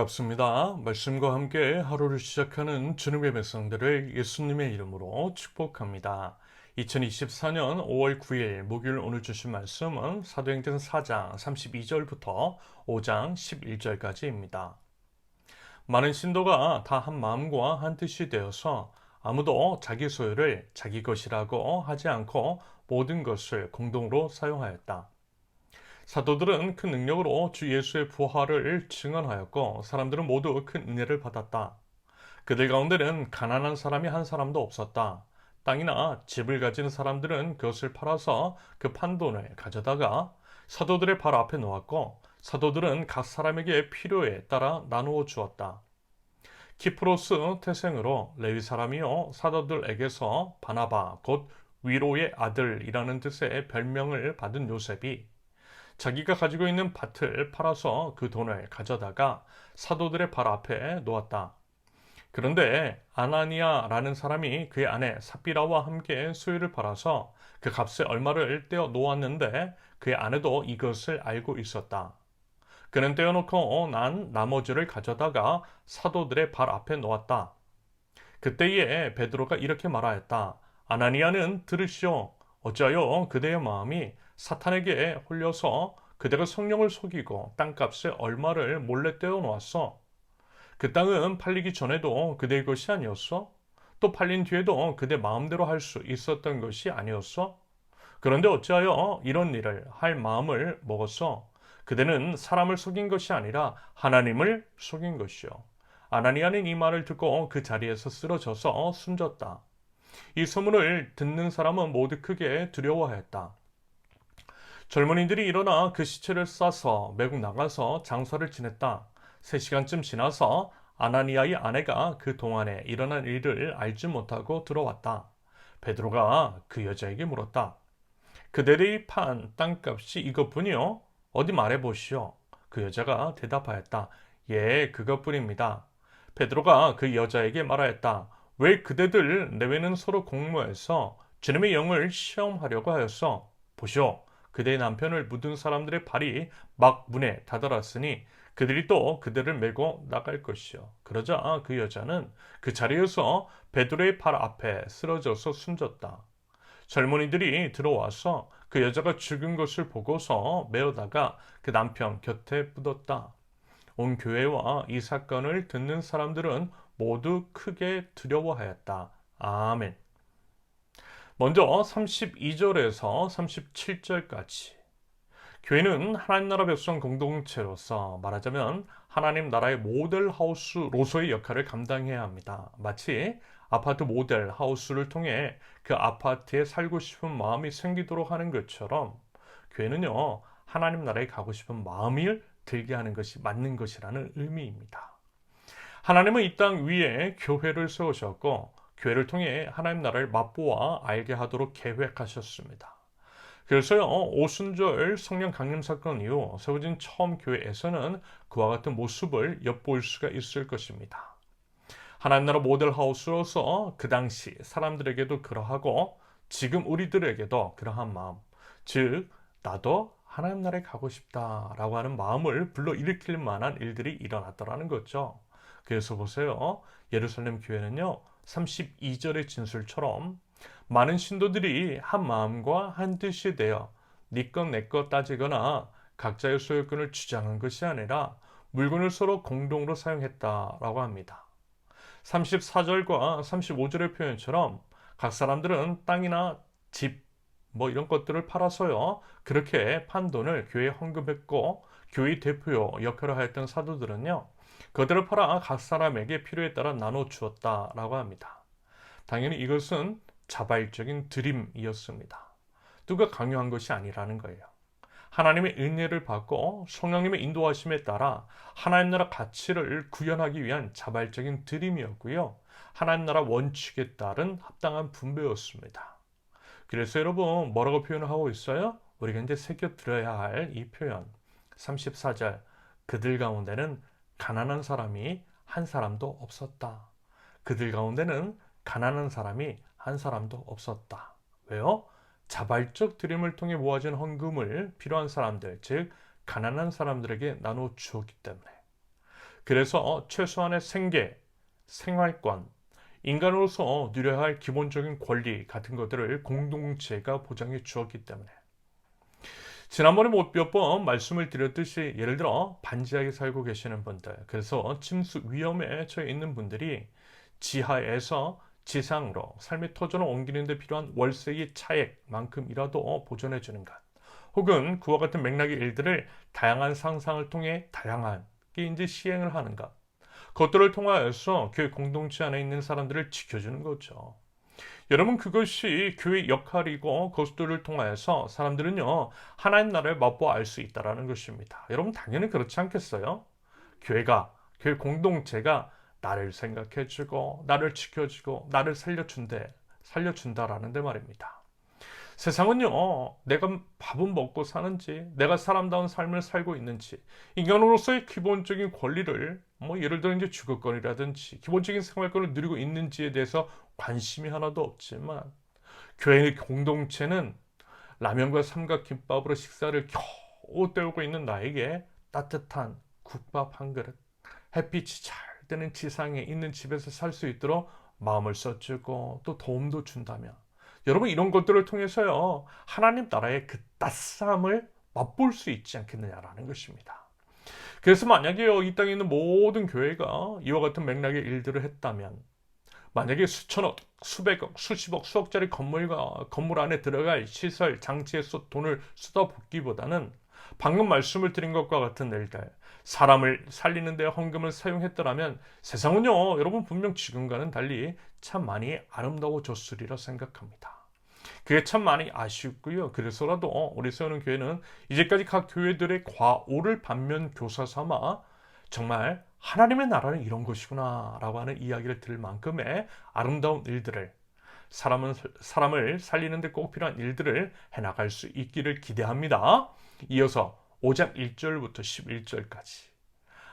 반갑습니다. 말씀과 함께 하루를 시작하는 주님의 백성들을 예수님의 이름으로 축복합니다. 2024년 5월 9일 목요일 오늘 주신 말씀은 사도행전 4장 32절부터 5장 11절까지입니다. 많은 신도가 다 한 마음과 한 뜻이 되어서 아무도 자기 소유를 자기 것이라고 하지 않고 모든 것을 공동으로 사용하였다. 사도들은 큰 능력으로 주 예수의 부활을 증언하였고 사람들은 모두 큰 은혜를 받았다. 그들 가운데는 가난한 사람이 한 사람도 없었다. 땅이나 집을 가진 사람들은 그것을 팔아서 그 판돈을 가져다가 사도들의 발 앞에 놓았고 사도들은 각 사람에게 필요에 따라 나누어 주었다. 키프로스 태생으로 레위 사람이요 사도들에게서 바나바 곧 위로의 아들이라는 뜻의 별명을 받은 요셉이 자기가 가지고 있는 밭을 팔아서 그 돈을 가져다가 사도들의 발 앞에 놓았다. 그런데 아나니아라는 사람이 그의 아내 삽비라와 함께 소유를 팔아서 그 값의 얼마를 떼어 놓았는데 그의 아내도 이것을 알고 있었다. 그는 떼어놓고 난 나머지를 가져다가 사도들의 발 앞에 놓았다. 그때에 베드로가 이렇게 말하였다. 아나니아는 들으시오. 어찌하여 그대의 마음이 사탄에게 홀려서 그대가 성령을 속이고 땅값의 얼마를 몰래 떼어 놓았어. 그 땅은 팔리기 전에도 그대의 것이 아니었어? 또 팔린 뒤에도 그대 마음대로 할 수 있었던 것이 아니었어? 그런데 어찌하여 이런 일을 할 마음을 먹었어? 그대는 사람을 속인 것이 아니라 하나님을 속인 것이요. 아나니아는 이 말을 듣고 그 자리에서 쓰러져서 숨졌다. 이 소문을 듣는 사람은 모두 크게 두려워하였다. 젊은이들이 일어나 그 시체를 싸서 외국 나가서 장사를 지냈다. 3시간쯤 지나서 아나니아의 아내가 그 동안에 일어난 일을 알지 못하고 들어왔다. 베드로가 그 여자에게 물었다. 그대들이 판 땅값이 이것뿐이요? 어디 말해보시오. 그 여자가 대답하였다. 예, 그것뿐입니다. 베드로가 그 여자에게 말하였다. 왜 그대들 내외는 서로 공모해서 주님의 영을 시험하려고 하였어? 보시오. 그대의 남편을 묻은 사람들의 발이 막 문에 다다랐으니 그들이 또 그들을 메고 나갈 것이요. 그러자 그 여자는 그 자리에서 베드로의 발 앞에 쓰러져서 숨졌다. 젊은이들이 들어와서 그 여자가 죽은 것을 보고서 메어다가 그 남편 곁에 묻었다. 온 교회와 이 사건을 듣는 사람들은 모두 크게 두려워하였다. 아멘. 먼저 32절에서 37절까지 교회는 하나님 나라 백성 공동체로서 말하자면 하나님 나라의 모델 하우스로서의 역할을 감당해야 합니다. 마치 아파트 모델 하우스를 통해 그 아파트에 살고 싶은 마음이 생기도록 하는 것처럼 교회는요 하나님 나라에 가고 싶은 마음을 들게 하는 것이 맞는 것이라는 의미입니다. 하나님은 이 땅 위에 교회를 세우셨고 교회를 통해 하나님 나라를 맛보아 알게 하도록 계획하셨습니다. 그래서요, 오순절 성령 강림 사건 이후 세워진 처음 교회에서는 그와 같은 모습을 엿볼 수가 있을 것입니다. 하나님 나라 모델 하우스로서 그 당시 사람들에게도 그러하고 지금 우리들에게도 그러한 마음, 즉 나도 하나님 나라에 가고 싶다라고 하는 마음을 불러일으킬 만한 일들이 일어났더라는 거죠. 그래서 보세요. 예루살렘 교회는요. 32절의 진술처럼 많은 신도들이 한 마음과 한 뜻이 되어 네 것 내 것 따지거나 각자의 소유권을 주장한 것이 아니라 물건을 서로 공동으로 사용했다라고 합니다. 34절과 35절의 표현처럼 각 사람들은 땅이나 집, 이런 것들을 팔아서요. 그렇게 판 돈을 교회에 헌금했고 교회 대표 역할을 하였던 사도들은요. 그들을 팔아 각 사람에게 필요에 따라 나눠 주었다라고 합니다. 당연히 이것은 자발적인 드림이었습니다. 누가 강요한 것이 아니라는 거예요. 하나님의 은혜를 받고 성령님의 인도하심에 따라 하나님 나라 가치를 구현하기 위한 자발적인 드림이었고요. 하나님 나라 원칙에 따른 합당한 분배였습니다. 그래서 여러분 뭐라고 표현을 하고 있어요? 우리가 이제 새겨들어야 할 이 표현 34절 그들 가운데는 가난한 사람이 한 사람도 없었다. 그들 가운데는 가난한 사람이 한 사람도 없었다. 왜요? 자발적 드림을 통해 모아진 헌금을 필요한 사람들, 즉 가난한 사람들에게 나눠 주었기 때문에. 그래서 최소한의 생계, 생활권, 인간으로서 누려야 할 기본적인 권리 같은 것들을 공동체가 보장해 주었기 때문에 지난번에 몇 번 말씀을 드렸듯이 예를 들어 반지하에 살고 계시는 분들, 그래서 침수 위험에 처해 있는 분들이 지하에서 지상으로 삶의 터전을 옮기는 데 필요한 월세의 차액만큼이라도 보전해 주는 것, 혹은 그와 같은 맥락의 일들을 다양한 상상을 통해 다양하게 이제 시행을 하는 것, 그것들을 통하여서 교회 공동체 안에 있는 사람들을 지켜주는 거죠. 여러분, 그것이 교회 역할이고 그것들을 통하여서 사람들은요 하나님 나라를 맛보아 알 수 있다는 것입니다. 여러분, 당연히 그렇지 않겠어요? 교회 공동체가 나를 생각해주고 나를 지켜주고 나를 살려준다라는데 말입니다. 세상은요, 내가 밥은 먹고 사는지, 내가 사람다운 삶을 살고 있는지, 인간으로서의 기본적인 권리를, 예를 들어 이제 주거권이라든지, 기본적인 생활권을 누리고 있는지에 대해서 관심이 하나도 없지만, 교회의 공동체는 라면과 삼각김밥으로 식사를 겨우 때우고 있는 나에게 따뜻한 국밥 한 그릇, 햇빛이 잘 드는 지상에 있는 집에서 살 수 있도록 마음을 써주고 또 도움도 준다면, 여러분, 이런 것들을 통해서요 하나님 나라의 그 따스함을 맛볼 수 있지 않겠느냐라는 것입니다. 그래서 만약에요 이 땅에 있는 모든 교회가 이와 같은 맥락의 일들을 했다면, 만약에 수천억, 수백억, 수십억, 수억짜리 건물 안에 들어갈 시설, 장치에 돈을 쏟아붓기보다는 방금 말씀을 드린 것과 같은 일들, 사람을 살리는 데 헌금을 사용했더라면 세상은요 여러분 분명 지금과는 달리 참 많이 아름다워졌으리라 생각합니다. 그게 참 많이 아쉽고요. 그래서라도 우리 세우는 교회는 이제까지 각 교회들의 과오를 반면 교사 삼아 정말 하나님의 나라는 이런 것이구나 라고 하는 이야기를 들을 만큼의 아름다운 일들을, 사람을 살리는 데 꼭 필요한 일들을 해나갈 수 있기를 기대합니다. 이어서 5장 1절부터 11절까지.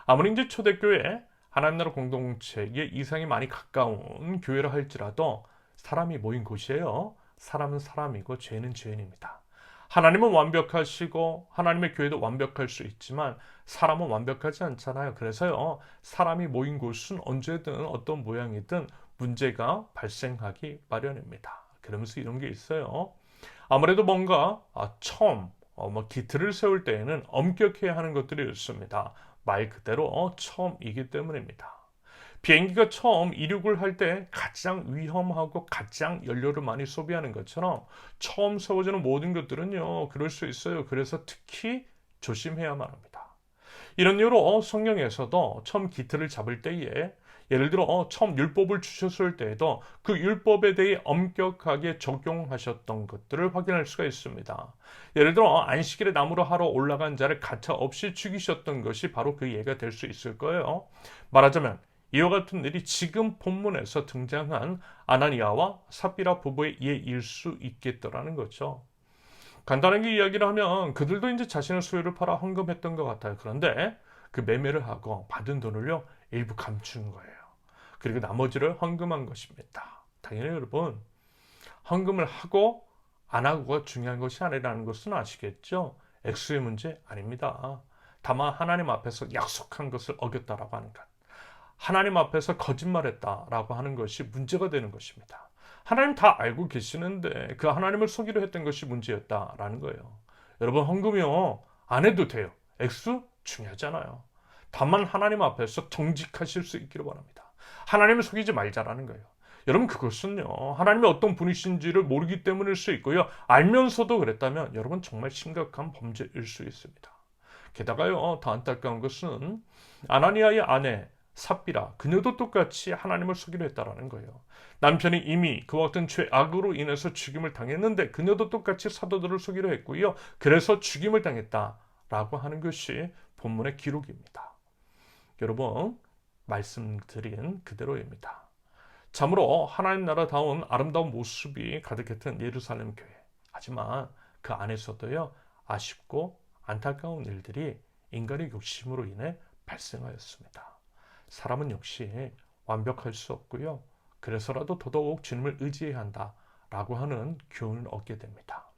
아무리 이제 초대교회, 하나님 나라 공동체에 이상이 많이 가까운 교회라 할지라도 사람이 모인 곳이에요. 사람은 사람이고 죄는 죄인입니다. 하나님은 완벽하시고 하나님의 교회도 완벽할 수 있지만 사람은 완벽하지 않잖아요. 그래서요 사람이 모인 곳은 언제든 어떤 모양이든 문제가 발생하기 마련입니다. 그러면서 이런 게 있어요. 아무래도 뭔가 처음 기틀을 세울 때에는 엄격해야 하는 것들이 있습니다. 말 그대로 처음이기 때문입니다. 비행기가 처음 이륙을 할 때 가장 위험하고 가장 연료를 많이 소비하는 것처럼 처음 세워지는 모든 것들은요 그럴 수 있어요. 그래서 특히 조심해야만 합니다. 이런 이유로 성경에서도 처음 기틀을 잡을 때에, 예를 들어 처음 율법을 주셨을 때에도 그 율법에 대해 엄격하게 적용하셨던 것들을 확인할 수가 있습니다. 예를 들어 안식일에 나무로 하러 올라간 자를 가차 없이 죽이셨던 것이 바로 그 예가 될 수 있을 거예요. 말하자면 이와 같은 일이 지금 본문에서 등장한 아나니아와 삽비라 부부의 예일 수 있겠더라는 거죠. 간단하게 이야기를 하면 그들도 이제 자신의 소유를 팔아 헌금했던 것 같아요. 그런데 그 매매를 하고 받은 돈을요 일부 감춘 거예요. 그리고 나머지를 헌금한 것입니다. 당연히 여러분, 헌금을 하고 안 하고가 중요한 것이 아니라는 것은 아시겠죠? 액수의 문제 아닙니다. 다만 하나님 앞에서 약속한 것을 어겼다라고 하는 것, 하나님 앞에서 거짓말했다라고 하는 것이 문제가 되는 것입니다. 하나님 다 알고 계시는데 그 하나님을 속이려 했던 것이 문제였다라는 거예요. 여러분, 헌금이요 안 해도 돼요. 액수 중요하잖아요. 다만 하나님 앞에서 정직하실 수 있기를 바랍니다. 하나님을 속이지 말자라는 거예요. 여러분, 그것은요 하나님이 어떤 분이신지를 모르기 때문일 수 있고요, 알면서도 그랬다면 여러분 정말 심각한 범죄일 수 있습니다. 게다가요 더 안타까운 것은 아나니아의 아내 삽비라, 그녀도 똑같이 하나님을 속이려 했다라는 거예요. 남편이 이미 그와 같은 죄악으로 인해서 죽임을 당했는데 그녀도 똑같이 사도들을 속이려 했고요, 그래서 죽임을 당했다라고 하는 것이 본문의 기록입니다. 여러분, 말씀드린 그대로입니다. 참으로 하나님 나라다운 아름다운 모습이 가득했던 예루살렘 교회, 하지만 그 안에서도요 아쉽고 안타까운 일들이 인간의 욕심으로 인해 발생하였습니다. 사람은 역시 완벽할 수 없고요, 그래서라도 더더욱 주님을 의지해야 한다라고 하는 교훈을 얻게 됩니다.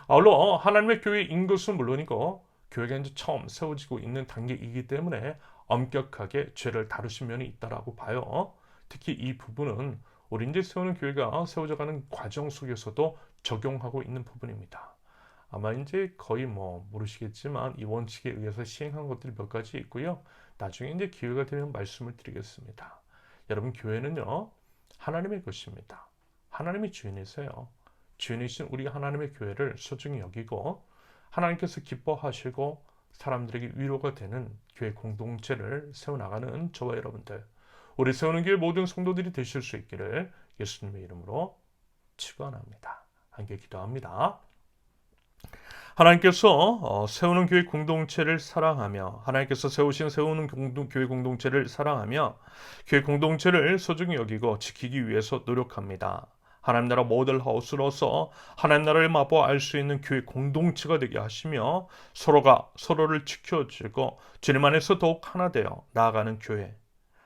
아울러 하나님의 교회인 것은 물론이고 교회가 이제 처음 세워지고 있는 단계이기 때문에 엄격하게 죄를 다루신 면이 있다라고 봐요. 특히 이 부분은 우리 이제 세우는 교회가 세워져가는 과정 속에서도 적용하고 있는 부분입니다. 아마 이제 거의 모르시겠지만 이 원칙에 의해서 시행한 것들이 몇 가지 있고요. 나중에 이제 기회가 되면 말씀을 드리겠습니다. 여러분, 교회는요, 하나님의 것입니다. 하나님의 주인이세요. 주인이신 우리 하나님의 교회를 소중히 여기고 하나님께서 기뻐하시고 사람들에게 위로가 되는 교회 공동체를 세워나가는 저와 여러분들, 우리 세우는 교회 모든 성도들이 되실 수 있기를 예수님의 이름으로 축원합니다. 함께 기도합니다. 하나님께서 세우는 교회 공동체를 사랑하며, 하나님께서 세우는 교회 공동체를 사랑하며 교회 공동체를 소중히 여기고 지키기 위해서 노력합니다. 하나님 나라 모델하우스로서 하나님 나라를 맛보아 수 있는 교회 공동체가 되게 하시며 서로가 서로를 지켜주고 주님 안에서 더욱 하나 되어 나아가는 교회,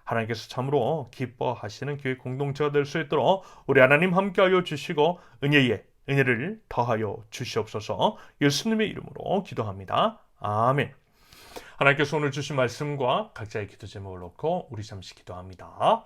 하나님께서 참으로 기뻐하시는 교회 공동체가 될 수 있도록 우리 하나님 함께하여 주시고 은혜를 더하여 주시옵소서. 예수님의 이름으로 기도합니다. 아멘. 하나님께서 오늘 주신 말씀과 각자의 기도 제목을 놓고 우리 잠시 기도합니다.